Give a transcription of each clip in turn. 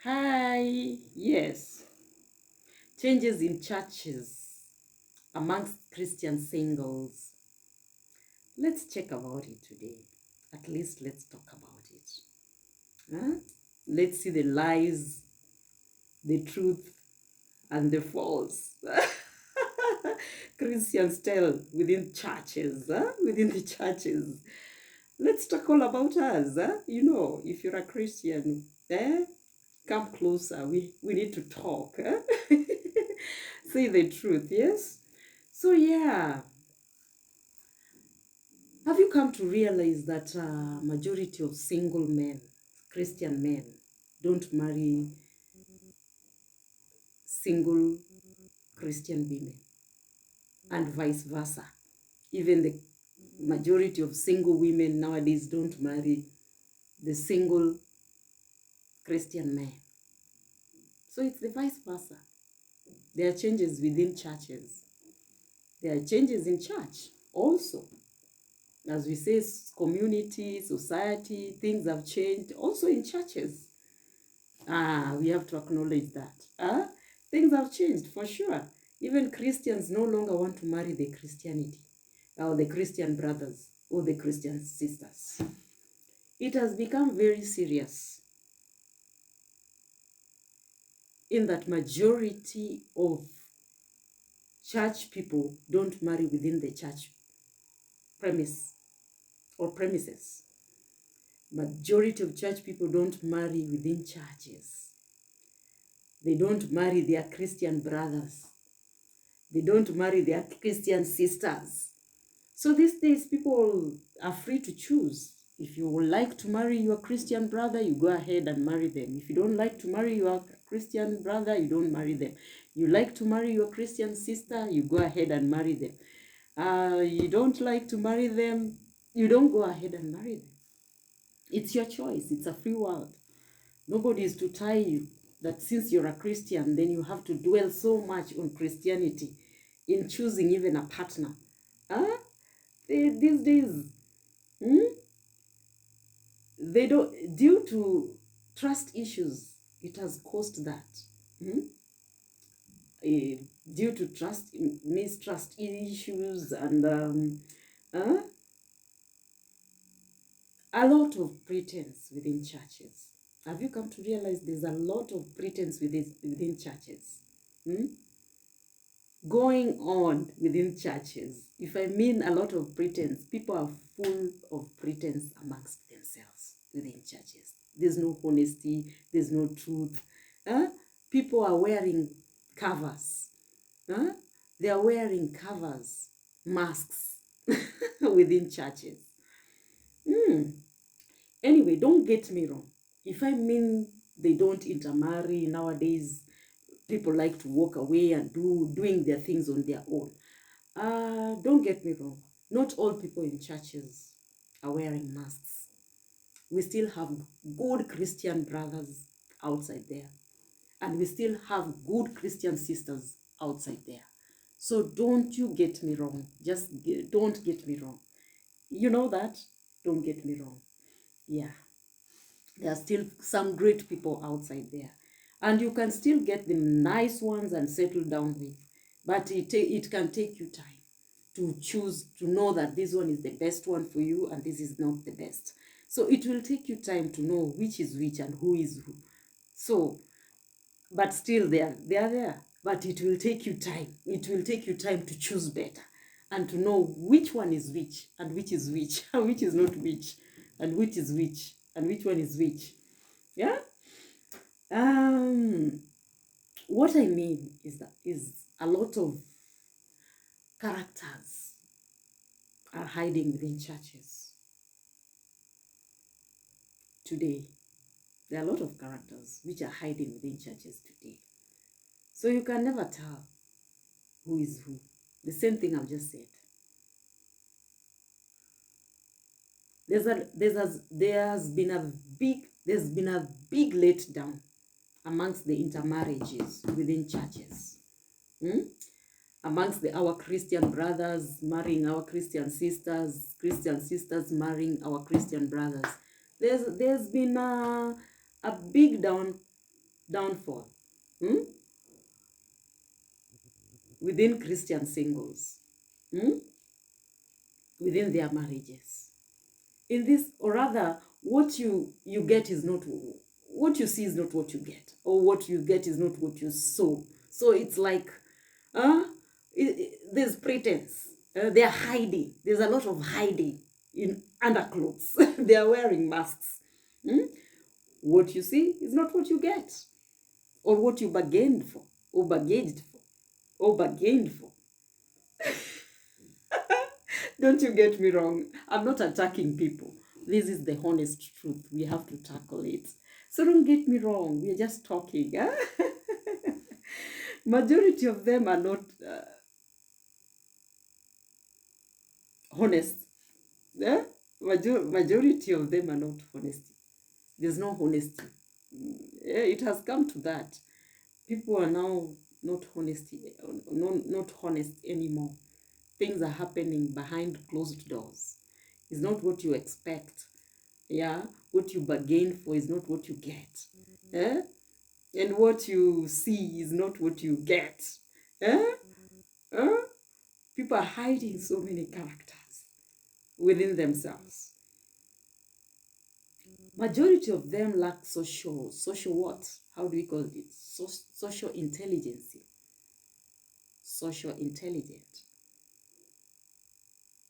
Hi, yes. Changes in churches amongst Christian singles. Let's check about it today. At least let's talk about it. Huh? Let's see the lies, the truth, and the false. Christians tell within churches, within the churches. Let's talk all about us. If you're a Christian, come closer. We need to talk. Say the truth, yes? So, yeah, have you come to realize that majority of single men, Christian men, don't marry single Christian women, and vice versa? Even the majority of single women nowadays don't marry the single Christian man. So it's the vice versa. There are changes within churches. There are changes in church also. As we say, community, society, things have changed also in churches. We have to acknowledge that. Things have changed for sure. Even Christians no longer want to marry the Christianity or the Christian brothers or the Christian sisters. It has become very serious in that majority of church people don't marry within the church premise or premises. Majority of church people don't marry within churches. They don't marry their Christian brothers. They don't marry their Christian sisters. So these days, people are free to choose. If you would like to marry your Christian brother, you go ahead and marry them. If you don't like to marry your Christian brother, you don't marry them. You like to marry your Christian sister, you go ahead and marry them. You don't like to marry them, you don't go ahead and marry them. It's your choice. It's a free world. Nobody is to tie you that since you're a Christian, then you have to dwell so much on Christianity in choosing even a partner. These days, they don't, due to trust issues, it has caused that. Due to mistrust issues, and a lot of pretense within churches. Have you come to realize there's a lot of pretense within churches? Going on within churches. If I mean a lot of pretense, people are full of pretense amongst themselves within churches. There's no honesty, there's no truth. People are wearing covers. They are wearing covers, masks within churches. Anyway, don't get me wrong. If I mean they don't intermarry nowadays, people like to walk away and doing their things on their own. Don't get me wrong. Not all people in churches are wearing masks. We still have good Christian brothers outside there. And we still have good Christian sisters outside there. So don't you get me wrong. Don't get me wrong. You know that? Don't get me wrong. Yeah. There are still some great people outside there. And you can still get the nice ones and settle down with. But it can take you time to choose, to know that this one is the best one for you and this is not the best. So it will take you time to know which is which and who is who. So, but still they are there. But it will take you time. It will take you time to choose better and to know which one is which and which is which and which is not which and which is which and which one is which. Yeah? What I mean is a lot of characters are hiding within churches today. There are a lot of characters which are hiding within churches today. So you can never tell who is who. The same thing I've just said. There's been a big letdown amongst the intermarriages within churches. Amongst our Christian brothers marrying our Christian sisters marrying our Christian brothers. There's been a big down downfall within Christian singles, within their marriages. In this, or rather, what you get is not what you see is not what you get, or what you get is not what you sow. So it's like, there's pretense. They are hiding. There's a lot of hiding in underclothes. They are wearing masks. What you see is not what you get, or what you bargained for, or bargained for, or bargained for. Don't you get me wrong. I'm not attacking people. This is the honest truth. We have to tackle it. So don't get me wrong. We're just talking. Majority of them are not honest. Majority of them are not honest. There's no honesty. It has come to that. People are now not honest anymore. Things are happening behind closed doors. It's not what you expect. Yeah, what you bargain for is not what you get. And what you see is not what you get. People are hiding so many characters within themselves. Majority of them lack social what? How do we call it? Social intelligence. Social intelligence.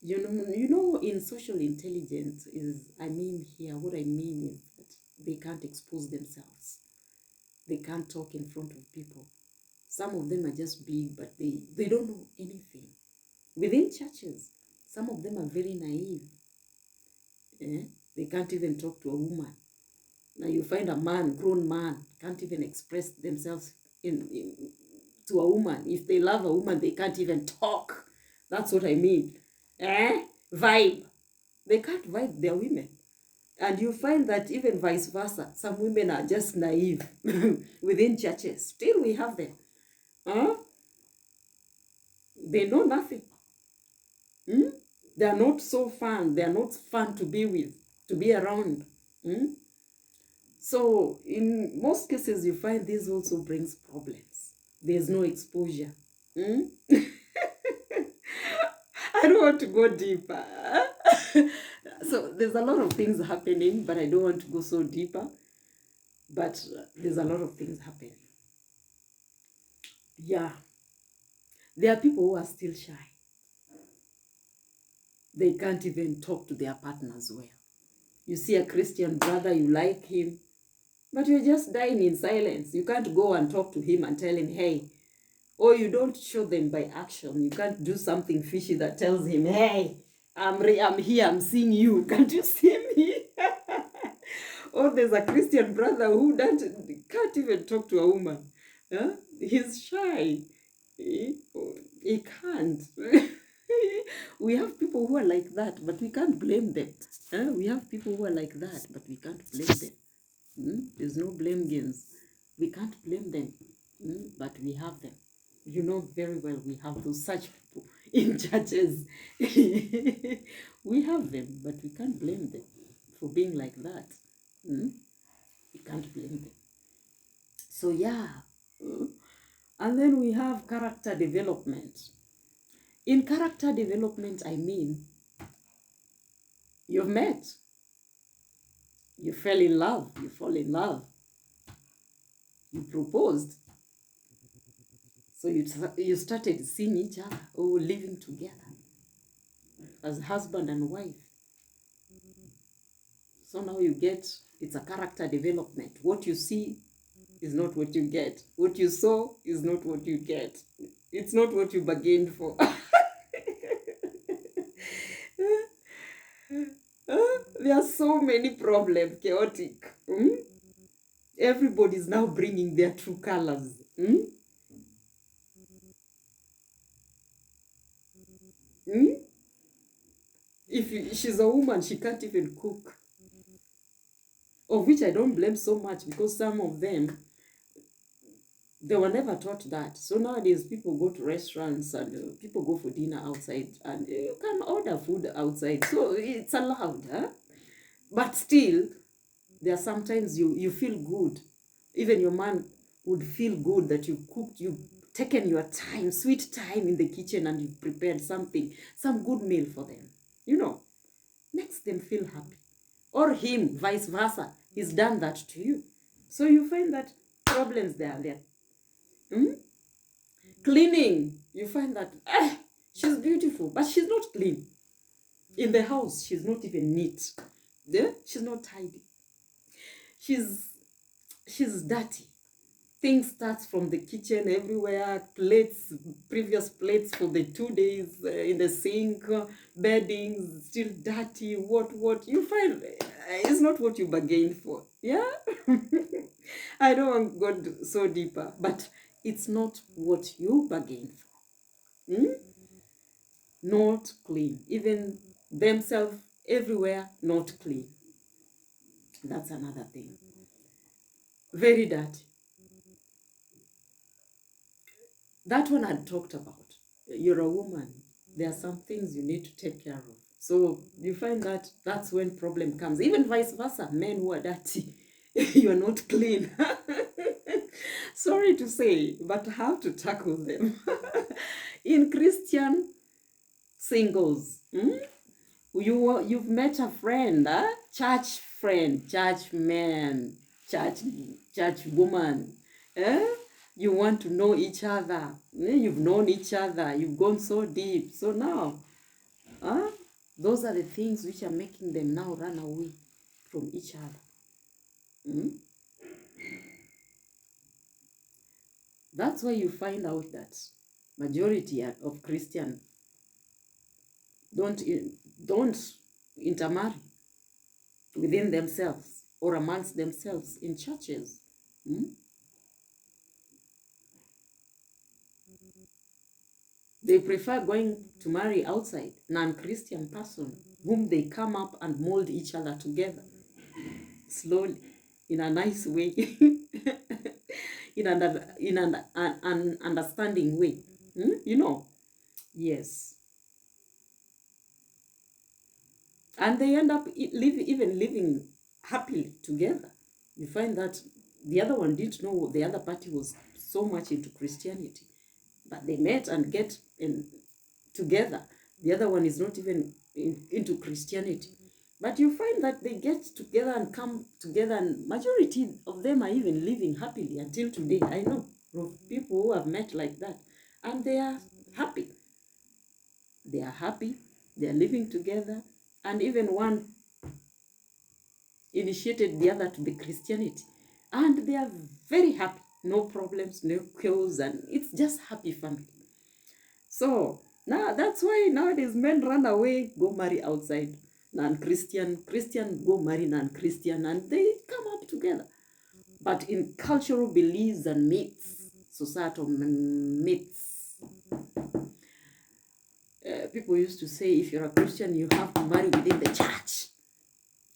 You know, in social intelligence what I mean is that they can't expose themselves. They can't talk in front of people. Some of them are just big, but they don't know anything. Within churches, some of them are very naive. They can't even talk to a woman. Now you find a man, grown man, can't even express themselves to a woman. If they love a woman, they can't even talk. That's what I mean. Vibe. They can't vibe their women. And you find that even vice versa, some women are just naive within churches. Still we have them. They know nothing. They are not so fun. They are not fun to be with, to be around. So in most cases, you find this also brings problems. There's no exposure. I don't want to go deeper. So there's a lot of things happening, but I don't want to go so deeper. But there's a lot of things happening. Yeah. There are people who are still shy. They can't even talk to their partners well. You see a Christian brother, you like him, but you're just dying in silence. You can't go and talk to him and tell him, hey, or you don't show them by action. You can't do something fishy that tells him, hey, I'm here, I'm seeing you. Can't you see me? Or there's a Christian brother who can't even talk to a woman. He's shy. He can't. We have people who are like that, but we can't blame them. We have people who are like that, but we can't blame them. There's no blame games. We can't blame them, but we have them. You know very well we have those such people in churches. We have them, but we can't blame them for being like that. We can't blame them. So yeah. And then we have character development. In character development, I mean, you've met. You fell in love. You fall in love. You proposed. So you started seeing each other or living together as husband and wife. So now it's a character development. What you see is not what you get. What you saw is not what you get. It's not what you bargained for. There are so many problems, chaotic. Everybody's now bringing their true colors. If she's a woman, she can't even cook. Of which I don't blame so much, because some of them, they were never taught that. So nowadays, people go to restaurants and people go for dinner outside, and you can order food outside. So it's allowed. But still, there are sometimes you feel good Even your man would feel good that you cooked, you've taken your time, sweet time in the kitchen, and you've prepared something, some good meal for them. You know, makes them feel happy. Or him, vice versa. He's done that to you. So you find that problems they are there. Cleaning, you find that she's beautiful, but she's not clean. In the house, she's not even neat. Yeah? She's not tidy. She's dirty. Things start from the kitchen everywhere. Plates, previous plates for the 2 days in the sink, bedding still dirty. What you find is not what you bargained for. Yeah. I don't want to go so deeper, but it's not what you bargained for. Not clean. Even themselves everywhere, not clean. That's another thing. Very dirty. That one I talked about. You're a woman. There are some things you need to take care of. So you find that that's when problem comes. Even vice versa, men who are dirty, you are not clean. Sorry to say, but I have to tackle them. In Christian singles, you've met a friend, church friend, church man, church woman. You want to know each other. You've known each other. You've gone so deep. So now, those are the things which are making them now run away from each other. That's why you find out that majority of Christians don't intermarry within themselves or amongst themselves in churches. They prefer going to marry outside, non-Christian person, whom they come up and mold each other together, slowly, in a nice way, in an understanding way. You know, yes. And they end up even living happily together. You find that the other one didn't know the other party was so much into Christianity, but they met and get together. The other one is not even into Christianity. But you find that they get together and come together, and majority of them are even living happily until today. I know of people who have met like that, and they are happy. They are happy. They are living together, and even one initiated the other to the Christianity, and they are very happy. No problems, no kills, and it's just happy family. So now that's why nowadays men run away, go marry outside non-Christian, Christian go marry non-Christian, and they come up together. But in cultural beliefs and myths, societal myths, people used to say if you're a Christian, you have to marry within the church.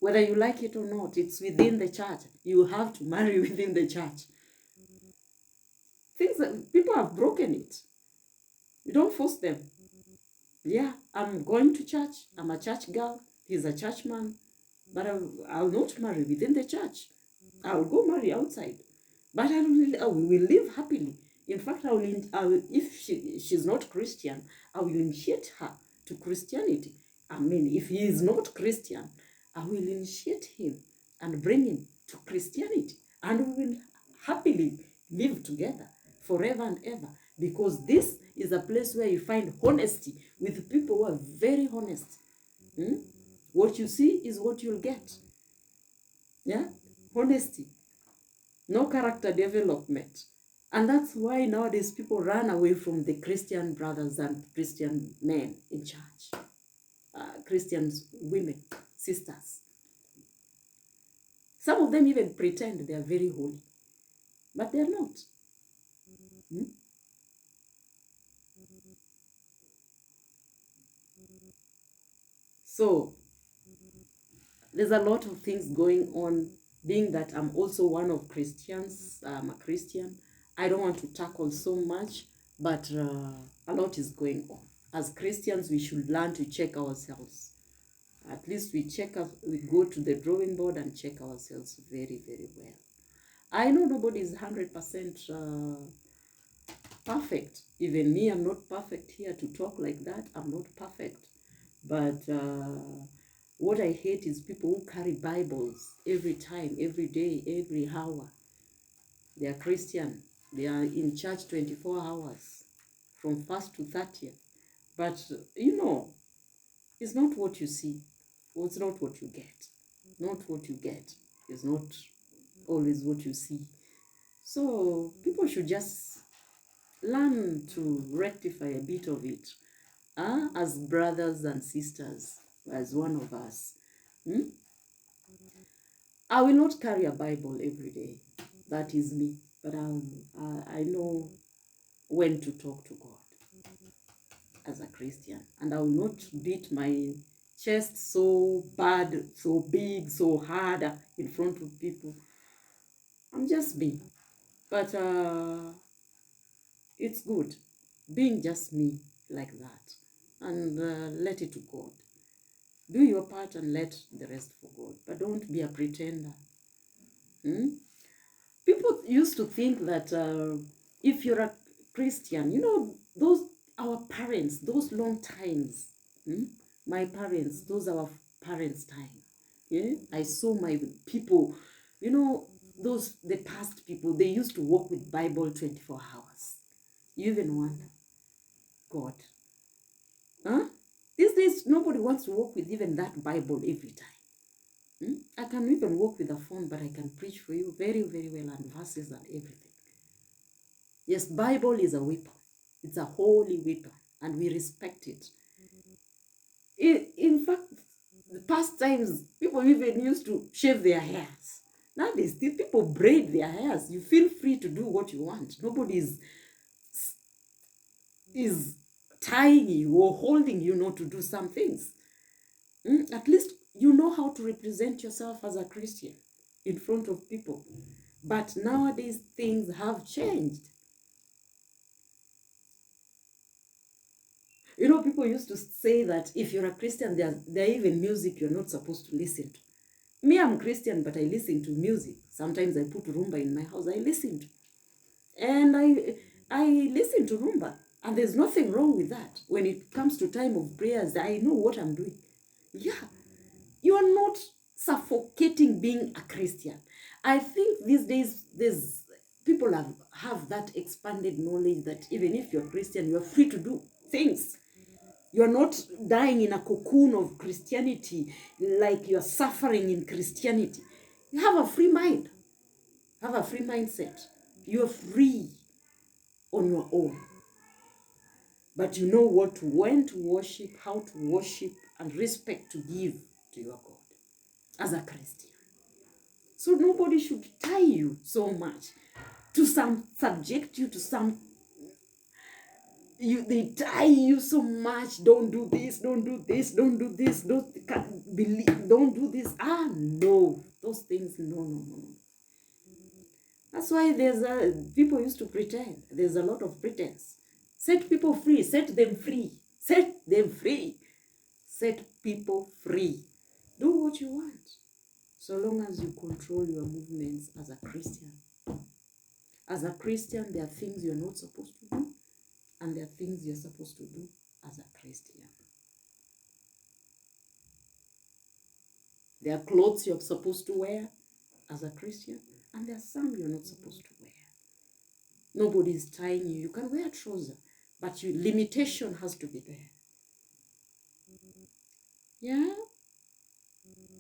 Whether you like it or not, it's within the church. You have to marry within the church. Things that people have broken it. You don't force them. Yeah, I'm going to church. I'm a church girl. He's a church man. But I'll not marry within the church. I'll go marry outside. But we will live happily. In fact, if she's not Christian, I will initiate her to Christianity. I mean, if he is not Christian, I will initiate him and bring him to Christianity. And we will happily live together forever and ever. Because this is a place where you find honesty with people who are very honest. What you see is what you'll get. Yeah? Honesty. No character development. And that's why nowadays people run away from the Christian brothers and Christian men in church. Christian women, sisters. Some of them even pretend they are very holy. But they are not. So, there's a lot of things going on. Being that I'm also one of Christians, I'm a Christian, I don't want to tackle so much, but a lot is going on. As Christians, we should learn to check ourselves. At least we go to the drawing board and check ourselves very, very well. I know nobody is 100% perfect. Even me, I'm not perfect here to talk like that. I'm not perfect. But what I hate is people who carry Bibles every time, every day, every hour. They are Christian. They are in church 24 hours from 1st to 30th. But, it's not what you see. It's not what you get. Not what you get is not always what you see. So people should just learn to rectify a bit of it, as brothers and sisters, as one of us. I will not carry a Bible every day. That is me. But I know when to talk to God as a Christian. And I will not beat my chest so bad, so big, so hard in front of people. I'm just me. But it's good being just me like that. And let it to God. Do your part and let the rest for God. But don't be a pretender. People used to think that if you're a Christian, those our parents, those long times, my parents, those our parents' time. Yeah, I saw my people, those the past people. They used to walk with Bible 24 hours. You even wonder, God, huh? These days nobody wants to walk with even that Bible every time. I can even walk with a phone, but I can preach for you very, very well, and verses and everything. Yes, Bible is a weapon. It's a holy weapon, and we respect it. In fact, the past times, people even used to shave their hairs. Nowadays, these people braid their hairs. You feel free to do what you want. Nobody is tying you or holding you not to do some things. At least you know how to represent yourself as a Christian in front of people. But nowadays, things have changed. People used to say that if you're a Christian, there are even music you're not supposed to listen to. Me, I'm Christian, but I listen to music. Sometimes I put rumba in my house. I listen to. And I listen to rumba. And there's nothing wrong with that. When it comes to time of prayers, I know what I'm doing. Yeah. You are not suffocating being a Christian. I think these days people have that expanded knowledge that even if you're Christian, you're free to do things. You're not dying in a cocoon of Christianity like you're suffering in Christianity. You have a free mind. Have a free mindset. You're free on your own. But you know when to worship, how to worship, and respect to give to your God as a Christian. So nobody should tie you so much to subject you to some. They tie you so much. Don't do this, don't do this, don't do this, can't believe, don't do this. No, those things, no. That's why people used to pretend. There's a lot of pretense. Set people free, set them free, set them free, set people free. Do what you want, so long as you control your movements as a Christian. As a Christian, there are things you're not supposed to do, and there are things you're supposed to do as a Christian. There are clothes you're supposed to wear as a Christian, and there are some you're not supposed to wear. Nobody is tying you. You can wear a trouser, but limitation has to be there. Yeah?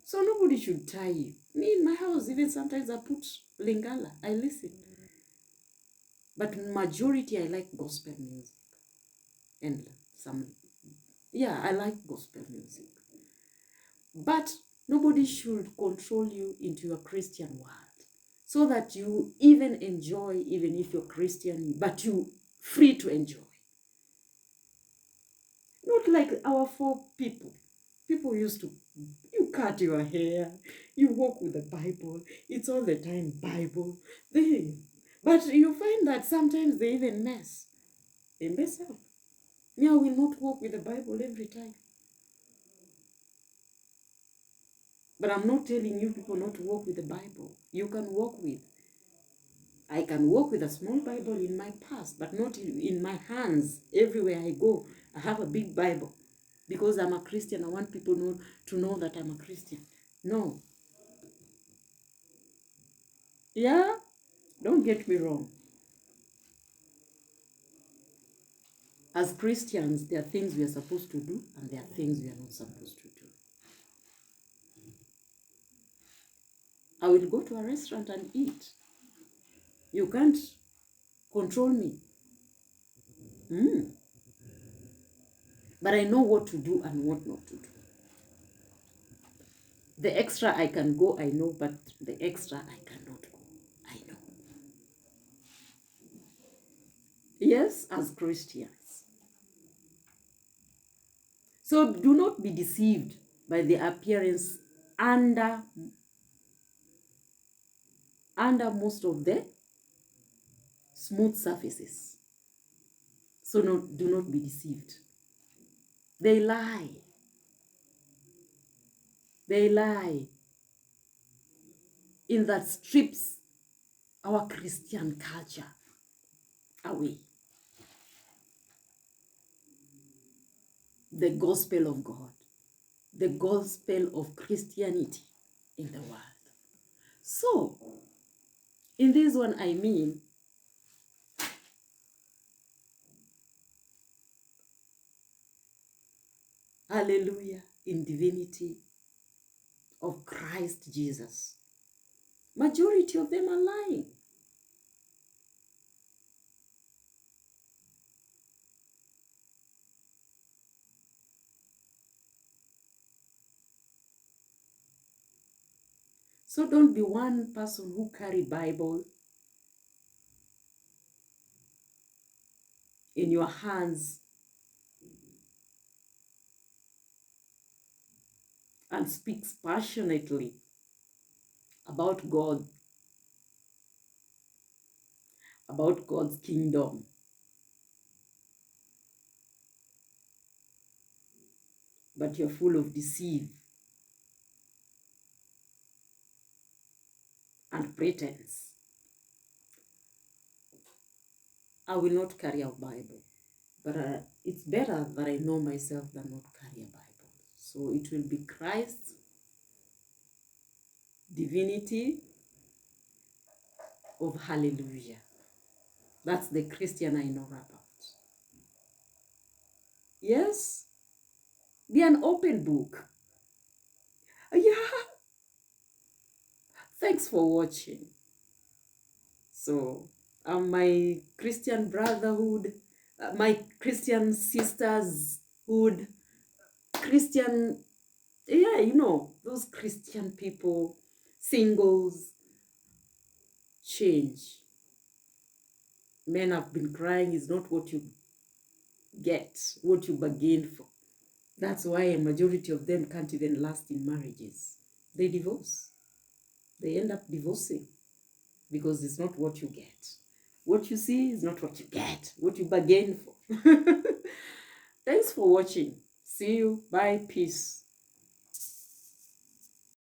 So nobody should tie you. Me in my house, even sometimes I put Lingala. I listen. But majority, I like gospel music. And I like gospel music. But nobody should control you into your Christian world, so that you even enjoy, even if you're Christian, but you free to enjoy. Not like our four people. People used to, you cut your hair, you walk with the Bible, it's all the time Bible. But you find that sometimes they even mess. They mess up. Me, I will not walk with the Bible every time. But I'm not telling you people not to walk with the Bible. You can walk with. I can walk with a small Bible in my purse, but not in my hands. Everywhere I go, I have a big Bible. Because I'm a Christian, I want people to know that I'm a Christian. No. Yeah? Don't get me wrong. As Christians, there are things we are supposed to do, and there are things we are not supposed to do. I will go to a restaurant and eat. You can't control me. But I know what to do and what not to do. The extra I can go, I know, but the extra I cannot go, I know. Yes, as Christians. So do not be deceived by the appearance under most of the smooth surfaces. So do not be deceived. They lie. They lie. In that strips our Christian culture away. The gospel of God. The gospel of Christianity in the world. So, in this one, I mean, hallelujah, in divinity of Christ Jesus. Majority of them are lying. So don't be one person who carry Bible in your hands and speaks passionately about God, about God's kingdom. But you're full of deceit and pretense. I will not carry a Bible, but it's better that I know myself than not carry a Bible. So it will be Christ, divinity of hallelujah. That's the Christian I know about. Yes, be an open book. Yeah. Thanks for watching. So, my Christian brotherhood, my Christian sistershood, Christian, yeah, you know, those Christian people, singles, change. Men have been crying is not what you get, what you bargain for. That's why a majority of them can't even last in marriages. They divorce. They end up divorcing because it's not what you get. What you see is not what you get, what you bargain for. Thanks for watching. See you. Bye. Peace.